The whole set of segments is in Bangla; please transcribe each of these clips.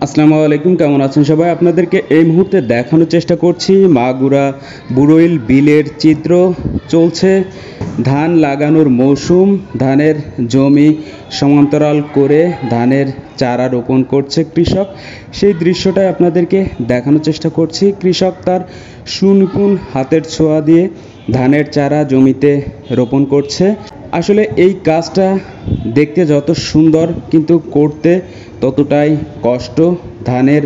আসসালামু আলাইকুম, কেমন আছেন সবাই? আপনাদেরকে এই মুহূর্তে দেখানোর চেষ্টা করছি মাগুরা বুড়ইল বিলের চিত্র। চলছে ধান লাগানোর মৌসুম, ধানের জমি সমান্তরাল করে ধানের চারা রোপণ করছে কৃষক। সেই দৃশ্যটাই আপনাদেরকে দেখানোর চেষ্টা করছি। কৃষক তার সুনিপুণ হাতের ছোঁয়া দিয়ে ধানের চারা জমিতে রোপণ করছে। আসলে এই কাজটা দেখতে যত সুন্দর, কিন্তু করতে ততটাই কষ্ট। ধানের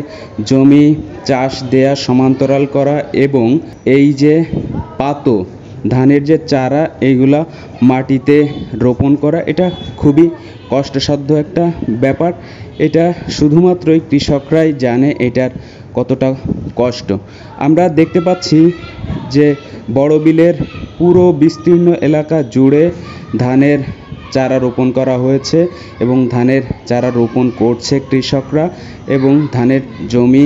জমি চাষ দেয়া, সমান্তরাল করা এবং এই যে পাতো ধানের যে চারা, এইগুলা মাটিতে রোপণ করা, এটা খুবই কষ্টসাধ্য একটা ব্যাপার। এটা শুধুমাত্রই কৃষকরাই জানে এটার কতটা কষ্ট। আমরা দেখতে পাচ্ছি যে বড় বিলের পুরো বিস্তীর্ণ এলাকা জুড়ে ধানের চারা রোপণ করা হয়েছে এবং ধানের চারা রোপণ করছে কৃষকরা এবং ধানের জমি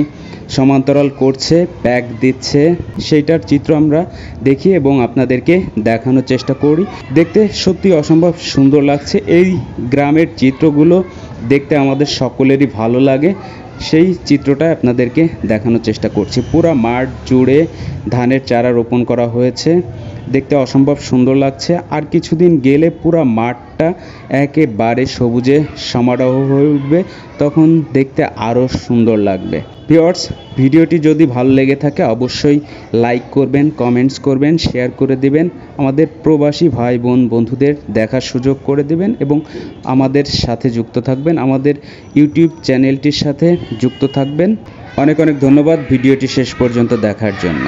সমান্তরাল করছে, প্যাক দিচ্ছে। সেইটার চিত্র আমরা দেখি এবং আপনাদেরকে দেখানোর চেষ্টা করি। দেখতে সত্যি অসম্ভব সুন্দর লাগছে। এই গ্রামের চিত্রগুলো দেখতে আমাদের সকলেরই ভালো লাগে। সেই চিত্রটা আপনাদেরকে দেখানোর চেষ্টা করছি। পুরা মাঠ জুড়ে ধানের চারা রোপণ করা হয়েছে, দেখতে অসম্ভব সুন্দর লাগছে। আর কিছুদিন গেলে পুরা মাঠটা একেবারে সবুজে সমারোহ হয়ে উঠবে, তখন দেখতে আরও সুন্দর লাগবে। ভিউয়ার্স, ভিডিওটি যদি ভালো লেগে থাকে অবশ্যই লাইক করবেন, কমেন্টস করবেন, শেয়ার করে দিবেন, আমাদের প্রবাসী ভাই বোন বন্ধুদের দেখার সুযোগ করে দিবেন এবং আমাদের সাথে যুক্ত থাকবেন, আমাদের ইউটিউব চ্যানেলটির সাথে যুক্ত থাকবেন। অনেক অনেক ধন্যবাদ ভিডিওটি শেষ পর্যন্ত দেখার জন্য।